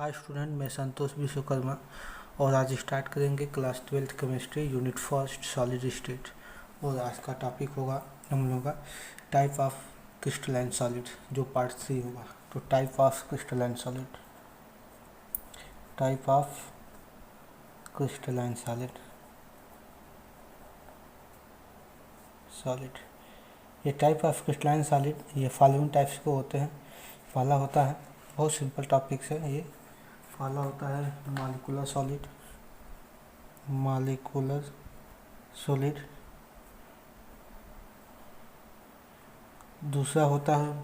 Hi student, मैं संतोष विश्वकर्मा और आज स्टार्ट करेंगे class 12th chemistry unit first solid state. और आज का टॉपिक होगा हम लोगों का टाइप ऑफ क्रिस्टलाइन सॉलिड, जो पार्ट 3 होगा। तो type of crystalline solid, type of crystalline solid solid ये टाइप ऑफ क्रिस्टलाइन सॉलिड ये फॉलोइंग टाइप्स के होते हैं। पहला होता है, बहुत सिंपल टॉपिक्स है ये। पहला होता है मॉलिक्यूलर सॉलिड, मॉलिक्यूलर सॉलिड। दूसरा होता है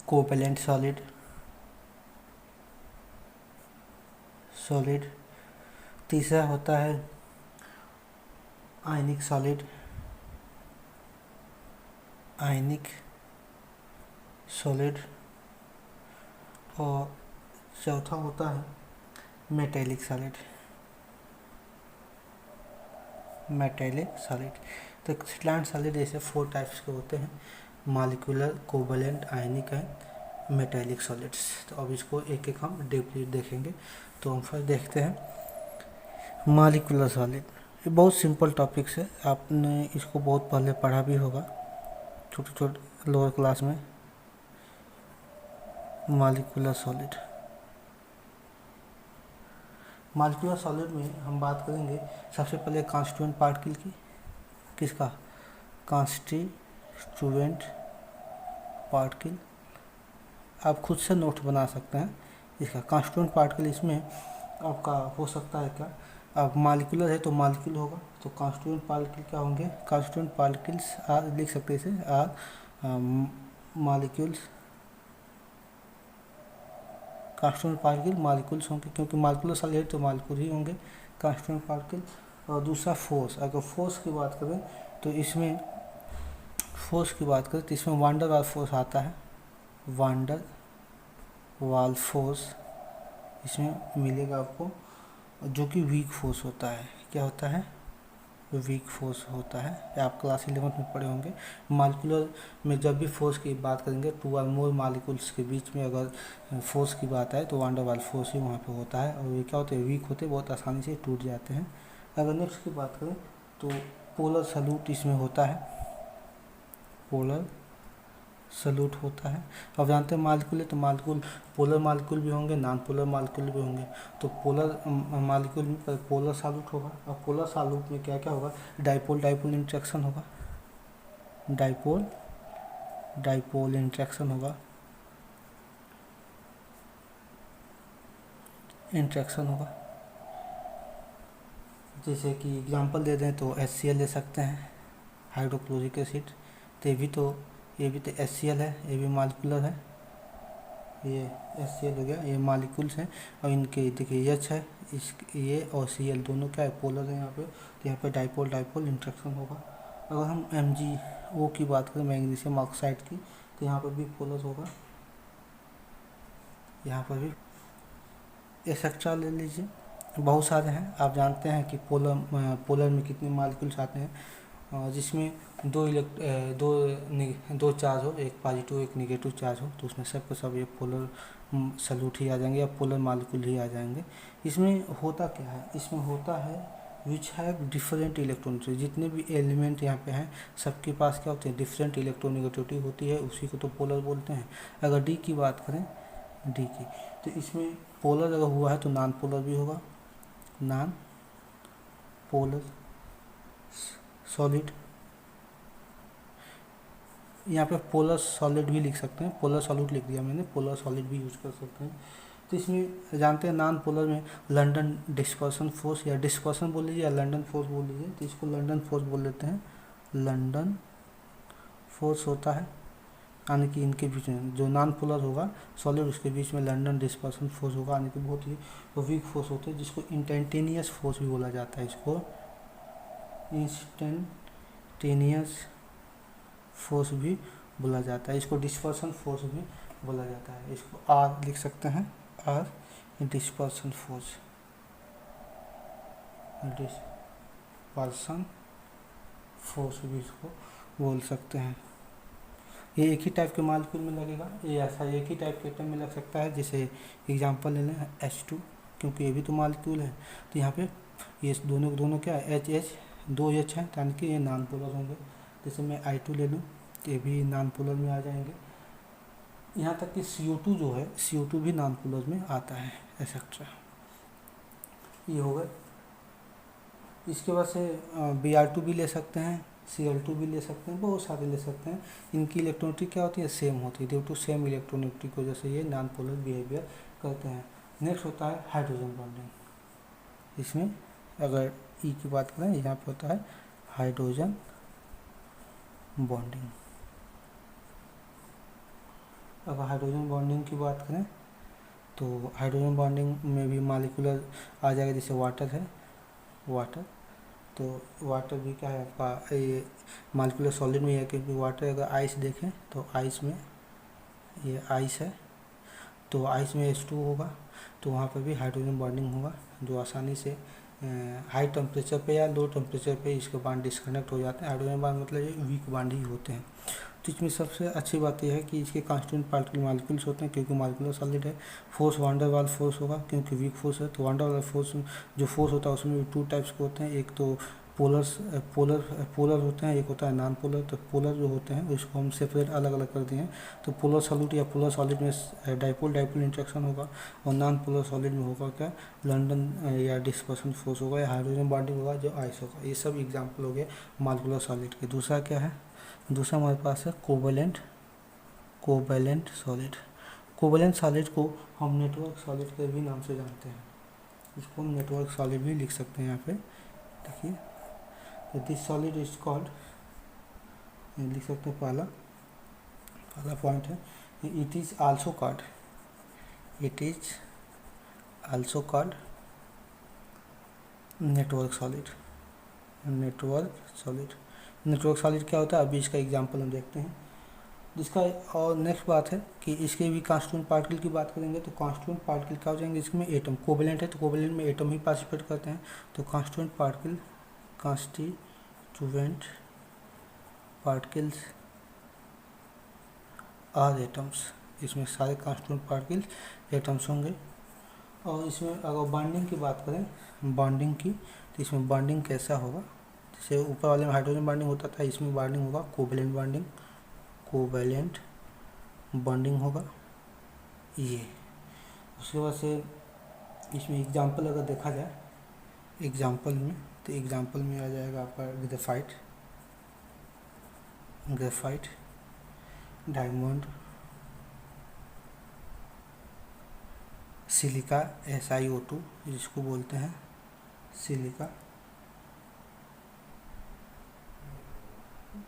कोवैलेंट सॉलिड, सॉलिड। तीसरा होता है आयनिक सॉलिड, आयनिक सॉलिड। और चौथा होता है मेटेलिक सॉलिड, मेटेलिक सॉलिड। तो क्रिस्टलाइन सॉलिड ऐसे 4 टाइप्स के होते हैं, molecular, covalent, ionic and metallic solids. तो अब इसको एक एक हम डीपली देखेंगे। तो हम फर्स्ट देखते हैं मॉलिक्यूलर सॉलिड। ये बहुत सिंपल टॉपिक्स है, आपने इसको बहुत पहले पढ़ा भी होगा छोटे छोटे लोअर क्लास में। मॉलिक्यूलर सॉलिड, मॉलिक्यूलर सॉलिड में हम बात करेंगे सबसे पहले कॉन्स्टिट्यूएंट पार्टिकल की। किसका? Constituent particle. आप खुद से नोट बना सकते हैं इसका। कॉन्स्टिट्यूएंट पार्टिकल इसमें आपका हो सकता है क्या, अब मॉलिक्यूलर है तो मॉलिक्यूल होगा, तो कॉन्स्टिट्यूएंट पार्टिकल क्या होंगे? कॉन्स्टिट्यूएंट पार्टिकल्स आर, लिख सकते हैं इसे or molecules. Constituent particle molecules होंगे, क्योंकि मॉलिक्यूलर सॉलिड तो मॉलिक्यूल ही होंगे कॉन्स्टिट्यूएंट पार्टिकल। और दूसरा फोर्स, अगर फोर्स की बात करें तो इसमें वान डर वाल फोर्स आता है। वान डर वाल फोर्स इसमें मिलेगा आपको, जो कि वीक फोर्स होता है। क्या होता है? वीक फोर्स होता है। ये आप क्लास 11 में पढ़े होंगे। मॉलिक्यूलर में जब भी फोर्स की बात करेंगे, 2 और मोर मॉलिक्यूल्स के बीच में अगर फोर्स की बात आए तो वान डर वाल फोर्स ही वहाँ पे होता है। और ये क्या होते हैं? वीक होते हैं, बहुत आसानी से टूट जाते हैं। अगर नेक्स्ट की बात करें तो पोलर सॉल्यूट इसमें होता है, पोलर सॉल्यूट होता है। अब जानते हैं मॉलिक्यूल है तो मॉलिक्यूल पोलर मॉलिक्यूल भी होंगे, नॉन पोलर मॉलिक्यूल भी होंगे। तो पोलर मॉलिक्यूल में पोलर सॉल्यूट होगा। और पोलर सॉल्यूट में क्या क्या होगा? डाइपोल डाइपोल इंटरेक्शन होगा, डाइपोल डाइपोल इंटरेक्शन होगा, इंटरेक्शन होगा। जैसे कि एग्जांपल दे दें तो HCl ले सकते हैं, हाइड्रोक्लोरिक एसिड। तो ये भी तो HCl है, ये भी मॉलिक्यूलर है। ये HCl हो गया, ये मॉलिक्यूल्स हैं। और इनके देखिए H है, इस ये और Cl दोनों क्या है? पोलर है यहाँ पे। तो यहाँ पे डाइपोल डाइपोल इंटरेक्शन होगा। अगर हम MgO की बात करें, मैग्नीशियम ऑक्साइड की, तो यहाँ पर भी पोलर होगा, यहाँ पर भी। एक्सेट्रा ले लीजिए, बहुत सारे हैं। आप जानते हैं कि पोलर में कितने मॉलिक्यूल्स आते हैं, जिसमें दो चार्ज हो, एक पॉजिटिव एक नेगेटिव चार्ज हो, तो उसमें सबके सब ये पोलर सॉल्यूट ही आ जाएंगे या पोलर मॉलिक्यूल ही आ जाएंगे। इसमें होता क्या है? इसमें होता है विच हैव डिफरेंट इलेक्ट्रॉनिक। जितने भी एलिमेंट यहाँ पे हैं सबके पास क्या होते हैं? डिफरेंट इलेक्ट्रोनेगेटिविटी होती है, उसी को तो पोलर बोलते हैं। अगर डी की बात करें, डी की, तो इसमें पोलर अगर हुआ है तो नॉन पोलर भी होगा, नॉन पोलर सॉलिड। यहाँ पे पोलर सॉलिड भी लिख सकते हैं, पोलर सॉलिड लिख दिया मैंने, पोलर सॉलिड भी यूज कर सकते हैं। तो इसमें जानते हैं नॉन पोलर में लंदन डिस्पर्सन फोर्स, या डिस्पर्सन बोल लीजिए या लंदन फोर्स बोल लीजिए, तो इसको लंदन फोर्स बोल लेते हैं। लंदन फोर्स होता है, यानी कि इनके बीच में जो नॉन पोलर होगा सॉलिड, उसके बीच में लंदन डिस्पर्सन फोर्स होगा, यानी कि बहुत ही वीक फोर्स होते हैं, जिसको इंस्टेंटेनियस फोर्स भी बोला जाता है। इसको इंस्टेंटेनियस फोर्स भी बोला जाता है, इसको डिस्पर्सन फोर्स भी बोला जाता है। इसको आर लिख सकते हैं, R dispersion force, dispersion force भी इसको बोल सकते हैं। ये एक ही टाइप के मालिक्यूल में लगेगा, ये ऐसा एक ही टाइप के एटम में लग सकता है। जैसे एग्जांपल ले लें H2, क्योंकि ये भी तो मालिक्यूल है, तो यहाँ पे ये दोनों क्या है, H दो H है, यानी कि ये नॉन पोलर होंगे। जैसे मैं I2 ले लूँ तो ये भी नॉन पोलर में आ जाएंगे। यहाँ तक कि CO2 जो है, CO2 भी नॉन पोलर में आता है, एक्सेट्रा। ये हो गए। इसके बाद से Br2 भी ले सकते हैं, Cl2 भी ले सकते हैं, बहुत सारे ले सकते हैं। इनकी इलेक्ट्रोनेगेटिविटी क्या होती है, सेम होती है, ड्यू टू सेम इलेक्ट्रोनेगेटिविटी की वजह से ये नॉन पोलर बिहेवियर करते हैं। नेक्स्ट होता है हाइड्रोजन बॉन्डिंग। इसमें अगर ई की बात करें, यहाँ पे होता है हाइड्रोजन बॉन्डिंग। अगर हाइड्रोजन बॉन्डिंग की बात करें तो हाइड्रोजन बॉन्डिंग में भी मालिकुलर आ जाएगा, जैसे वाटर है, वाटर, तो वाटर भी क्या है आपका, ये मालिकुलर सॉलिड में है, क्योंकि वाटर अगर आइस देखें तो आइस में ये आइस है, तो आइस में H2 होगा, तो वहाँ पर भी हाइड्रोजन बॉन्डिंग होगा, जो आसानी से हाई टेम्परेचर पे या लो टेम्परेचर पे इसके बॉन्ड डिस्कनेक्ट हो जाते हैं। हाइड्रोजन बॉन्ड मतलब ये वीक बॉन्ड ही होते हैं। तो इसमें सबसे अच्छी बात यह है कि इसके कांस्टेंट पार्टिकल मॉलिक्यूल्स होते हैं, क्योंकि मॉलिक्यूलर सॉलिड है। फोर्स वांडर वाल फोर्स होगा, क्योंकि वीक फोर्स है, तो वांडर वाल फोर्स जो फोर्स होता है उसमें भी 2 टाइप्स के होते हैं। एक तो पोलर होते हैं, एक होता है नॉन पोलर। तो पोलर जो होते हैं उसको हम सेपरेट अलग अलग कर दिए हैं। तो पोलर सॉलिड या पोलर सॉलिड में डाइपोल इंट्रैक्शन होगा, और नॉन पोलर सॉलिड में होगा क्या, लंडन या डिस्पर्सन फोर्स होगा, या हाइड्रोजन बॉन्डिंग होगा, जो आइस होगा। ये सब एग्जाम्पल हो गए मॉलिक्यूलर सॉलिड के। दूसरा क्या है, दूसरा हमारे पास है कोवेलेंट सॉलिड। कोवेलेंट सॉलिड को हम नेटवर्क सॉलिड के भी नाम से जानते हैं। इसको हम नेटवर्क सॉलिड भी लिख सकते हैं। यहाँ पे देखिए, दिस सॉलिड इज कॉल्ड, लिख सकते हैं, पहला पॉइंट है, it is also called network solid क्या होता है, अभी इसका एग्जांपल हम देखते हैं जिसका। और नेक्स्ट बात है कि इसके भी कांस्टिट्यूएंट पार्टिकल की बात करेंगे, तो कांस्टिट्यूएंट पार्टिकल क्या हो जाएंगे, इसमें एटम, कोवेलेंट है तो कोवेलेंट में एटम ही पार्टिसिपेट करते हैं। तो कांस्टिट्यूएंट पार्टिकल्स आर एटम्स, इसमें सारे कांस्टिट्यूएंट पार्टिकल एटम्स होंगे। और इसमें अगर बॉन्डिंग की बात करें, बॉन्डिंग की, तो इसमें बॉन्डिंग कैसा होगा, जैसे ऊपर वाले में हाइड्रोजन बॉन्डिंग होता था, इसमें बॉन्डिंग होगा कोवेलेंट बॉन्डिंग होगा ये। उसके बाद से इसमें एग्जांपल अगर देखा जाए, एग्जांपल में आ जाएगा आपका ग्रेफाइट, डायमंड, सिलिका SiO2 जिसको बोलते हैं सिलिका,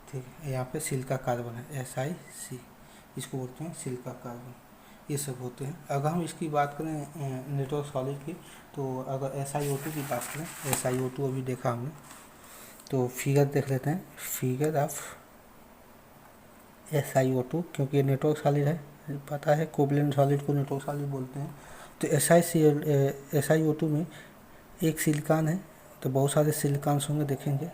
ठीक है। यहाँ पे सिलिका कार्बन है SiC, इसको बोलते हैं सिलिका कार्बन। ये सब होते हैं। अगर हम इसकी बात करें नेटवर्क सॉलिड की, तो अगर SiO2 की बात करें, SiO2 अभी देखा हमने, तो फिगर देख लेते हैं, फिगर ऑफ SiO2, क्योंकि ये नेटवर्क सॉलिड है, पता है कोवेलेंट सॉलिड को नेटवर्क सॉलिड बोलते हैं। तो SiO2 में एक सिलिकॉन है, तो बहुत सारे सिलिकॉन्स होंगे, देखेंगे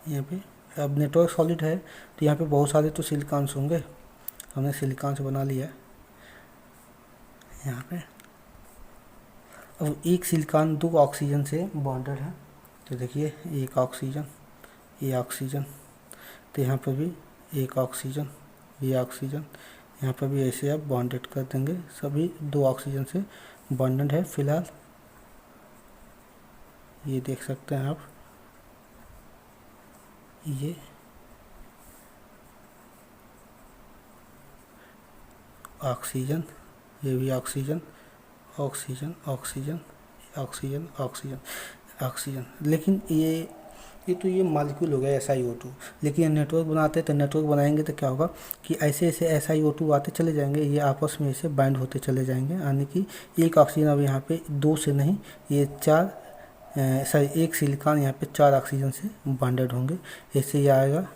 यहाँ पे। अब नेटवर्क सॉलिड है तो यहाँ पे बहुत सारे तो सिलिकॉन्स होंगे, हमने सिलिकॉन से बना लिया यहाँ पे। अब एक सिलिकॉन 2 ऑक्सीजन से बॉन्डेड है, तो देखिए एक ऑक्सीजन, ये ऑक्सीजन, तो यहाँ पर भी एक ऑक्सीजन, ये ऑक्सीजन, यहाँ पर भी ऐसे आप बॉन्डेड कर देंगे। सभी 2 ऑक्सीजन से बॉन्डेड है फिलहाल, ये देख सकते हैं आप, ये ऑक्सीजन, ये भी oxygen, oxygen, oxygen, oxygen, oxygen, oxygen. लेकिन ये मॉलिक्यूल हो गया SiO2। लेकिन ये नेटवर्क बनाते हैं, तो नेटवर्क बनाएंगे तो क्या होगा कि ऐसे ऐसे SiO2 आते चले जाएंगे, ये आपस में ऐसे बाइंड होते चले जाएंगे, यानी कि एक ऑक्सीजन अब यहाँ पे 2 से नहीं, ये 4 एक सिलिकॉन यहाँ पे 4 ऑक्सीजन से बॉन्डेड होंगे। ऐसे ये आएगा,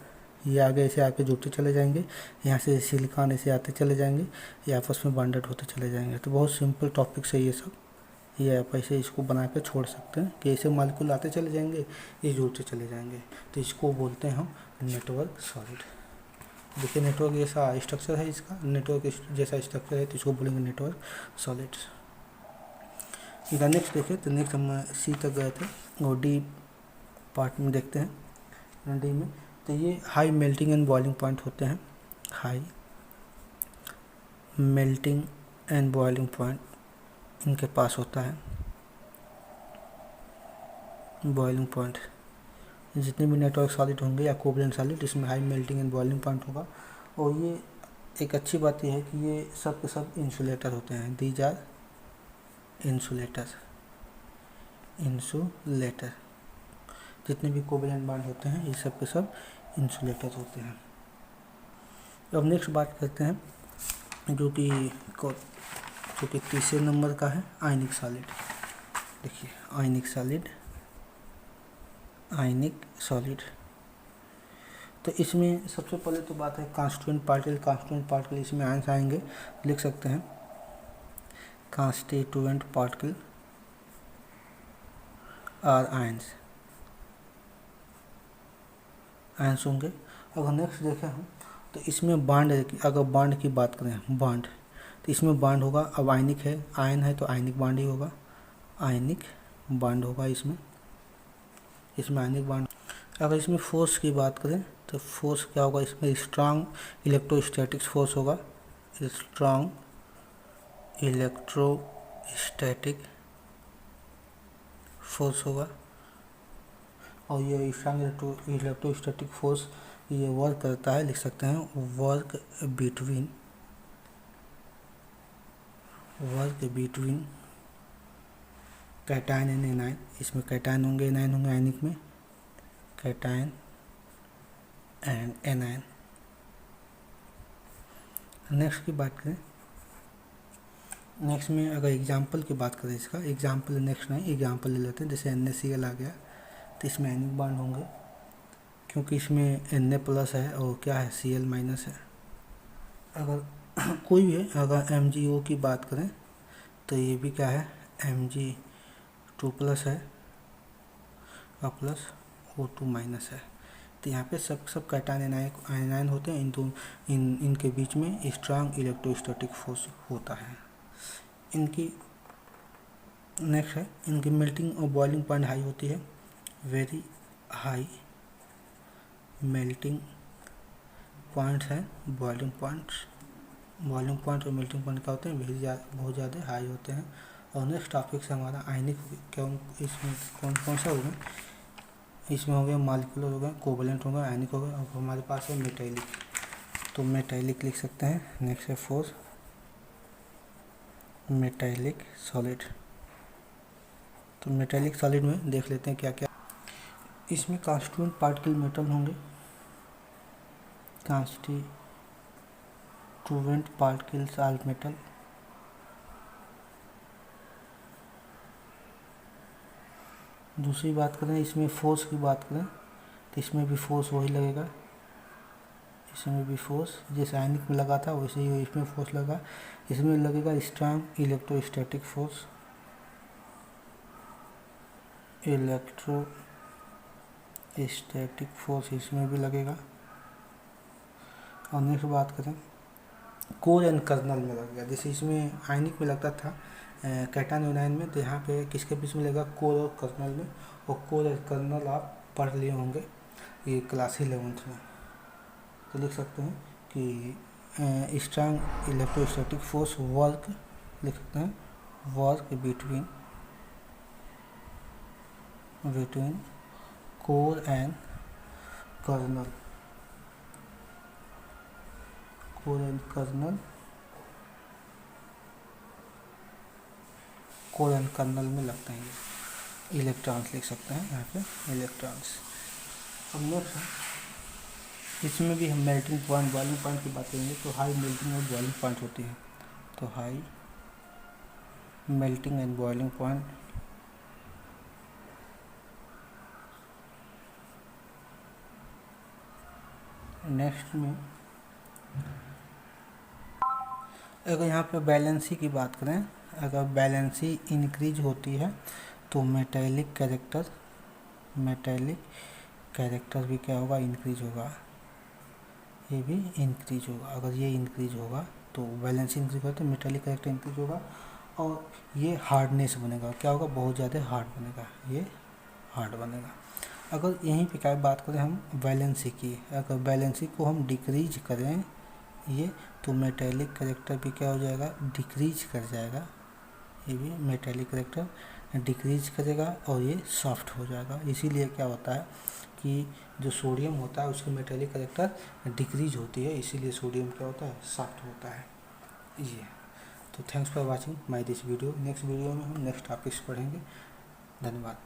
ये आगे ऐसे आके जुड़ते चले जाएंगे, यहाँ से सिलिकॉन ऐसे आते चले जाएंगे, ये आपस में बॉन्डेड होते चले जाएंगे। तो बहुत सिंपल टॉपिक है ये सब, ये आप ऐसे इसको बना के छोड़ सकते हैं कि ऐसे मॉलिक्यूल आते चले जाएंगे, ये जुड़ते चले जाएंगे। तो इसको बोलते हैं हम नेटवर्क सॉलिड। देखिए नेटवर्क जैसा स्ट्रक्चर है इसका, नेटवर्क जैसा स्ट्रक्चर है तो इसको बोलेंगे नेटवर्क सॉलिड्स। इधर नेक्स्ट देखें तो नेक्स्ट हम सी तक गए थे और डी पार्ट में देखते हैं। डी में तो ये high melting and boiling point होते हैं, high melting and boiling point इनके पास होता है। बॉइलिंग पॉइंट जितने भी नेटवर्क सॉलिड होंगे या कोवलेंट सॉलिड, इसमें high melting and boiling point होगा। और ये एक अच्छी बात यह है कि ये सब के सब इंसुलेटर होते हैं, दीज आर इंसुलेटर। इंसुलेटर जितने भी कोवलेंट बॉन्ड होते हैं ये सब के सब इंसुलेटर होते हैं। अब नेक्स्ट बात करते हैं जो कि तीसरे नंबर का है, आयनिक सॉलिड। देखिए आयनिक सॉलिड, आयनिक सॉलिड। तो इसमें सबसे पहले तो बात है कॉन्स्टिट्यूएंट पार्टिकल। कॉन्स्टिट्यूएंट पार्टिकल इसमें आयंस आएंगे, लिख सकते हैं constituent particle are ions, ions होंगे। अगर नेक्स्ट देखें हम तो इसमें बॉन्ड, अगर बॉन्ड की बात करें बॉन्ड, तो इसमें बॉन्ड होगा। अब आयनिक है, आयन है तो आयनिक बॉन्ड ही होगा, आयनिक बॉन्ड होगा इसमें आयनिक बॉन्ड। अगर इसमें फोर्स की बात करें तो फोर्स क्या होगा, इसमें स्ट्रॉन्ग इलेक्ट्रोस्टैटिक फोर्स होगा, स्ट्रॉन्ग इलेक्ट्रोस्टैटिक फोर्स होगा। और ये स्ट्रॉन्ग इलेक्ट्रोस्टैटिक फोर्स ये वर्क करता है, लिख सकते हैं work between cation and anion. इसमें कैटायन होंगे, एनायन होंगे, आयनिक में कैटायन एंड एनायन। नेक्स्ट की बात करें, नेक्स्ट में अगर एग्जाम्पल की बात करें, इसका एग्जाम्पल नेक्स्ट नहीं, एग्जाम्पल ले लेते हैं। जैसे NaCl आ गया तो इसमें आयनिक बॉन्ड होंगे क्योंकि इसमें Na प्लस है और क्या है Cl माइनस है। अगर कोई भी है, अगर MgO की बात करें तो ये भी क्या है Mg2 प्लस है और प्लस O2 माइनस है। तो यहाँ पे सब कैटायन आयनायन होते हैं, इनके बीच में स्ट्रॉन्ग इलेक्ट्रोस्टैटिक फोर्स होता है। इनकी नेक्स्ट है, इनकी मेल्टिंग और बॉइलिंग पॉइंट हाई होती है, वेरी हाई मेल्टिंग पॉइंट्स हैं, बॉइलिंग पॉइंट और मेल्टिंग पॉइंट क्या होते हैं, बहुत ज़्यादा हाई होते हैं। और नेक्स्ट टॉपिक से हमारा आयनिक, क्या इसमें कौन सा होगा, इसमें हो गया मॉलिक्यूलर हो गया, कोवलेंट होगा, आयनिक होगा। और हमारे पास है मेटैलिक, तो मेटैलिक लिख सकते हैं। नेक्स्ट है फोर्स मेटैलिक सॉलिड। तो मेटैलिक सॉलिड में देख लेते हैं क्या क्या। इसमें कॉन्स्टिट्यूएंट पार्टिकल मेटल होंगे, कॉन्स्टिट्यूएंट पार्टिकल्स आर मेटल। दूसरी बात करें, इसमें फोर्स की बात करें तो इसमें भी फोर्स वही लगेगा, इसमें भी फोर्स जैसे आयनिक में लगा था वैसे ही इसमें फोर्स लगा। इसमें लगेगा strong electrostatic force, electrostatic force इसमें भी लगेगा। और नेक्स्ट बात करें कोर एंड कर्नल में लगेगा, जैसे इसमें आयनिक में लगता था कैटायन और आयन में, तो यहाँ पे किसके बीच में लगेगा, कोर और कर्नल में। और कोर और कर्नल आप पढ़ लिए होंगे ये क्लास 11th में। तो लिख सकते हैं कि स्ट्रॉन्ग इलेक्ट्रोस्टैटिक फोर्स वर्क, लिख सकते हैं work between core and kernel, core and kernel में लगते हैं इलेक्ट्रॉन्स, लिख सकते हैं यहाँ पे इलेक्ट्रॉन्स। अब नेक्स्ट है, इसमें भी हम मेल्टिंग पॉइंट बॉइलिंग पॉइंट की बात करेंगे तो हाई मेल्टिंग और बॉइलिंग पॉइंट होती है। तो high melting and boiling point, next में अगर यहाँ पे बैलेंसी की बात करें, अगर बैलेंसी इंक्रीज होती है तो मेटैलिक कैरेक्टर भी क्या होगा, इंक्रीज होगा। ये भी इंक्रीज होगा। अगर ये इंक्रीज होगा तो वैलेंसी इंक्रीज होगा तो मेटालिक करेक्टर इंक्रीज होगा, और ये हार्डनेस बनेगा, क्या होगा, बहुत ज़्यादा हार्ड बनेगा, ये हार्ड बनेगा। अगर यहीं पे क्या बात करें हम वैलेंसी की, अगर वैलेंसी को हम डिक्रीज करें ये, तो मेटालिक करेक्टर भी क्या हो जाएगा, डिक्रीज कर जाएगा। ये भी मेटालिक करेक्टर डिक्रीज करेगा और ये सॉफ्ट हो जाएगा। इसीलिए क्या होता है कि जो सोडियम होता है उसकी मेटालिक करेक्टर डिक्रीज होती है, इसीलिए सोडियम क्या होता है, सॉफ्ट होता है ये। तो thanks for watching my this video. Next video में हम नेक्स्ट टॉपिक्स पढ़ेंगे। धन्यवाद।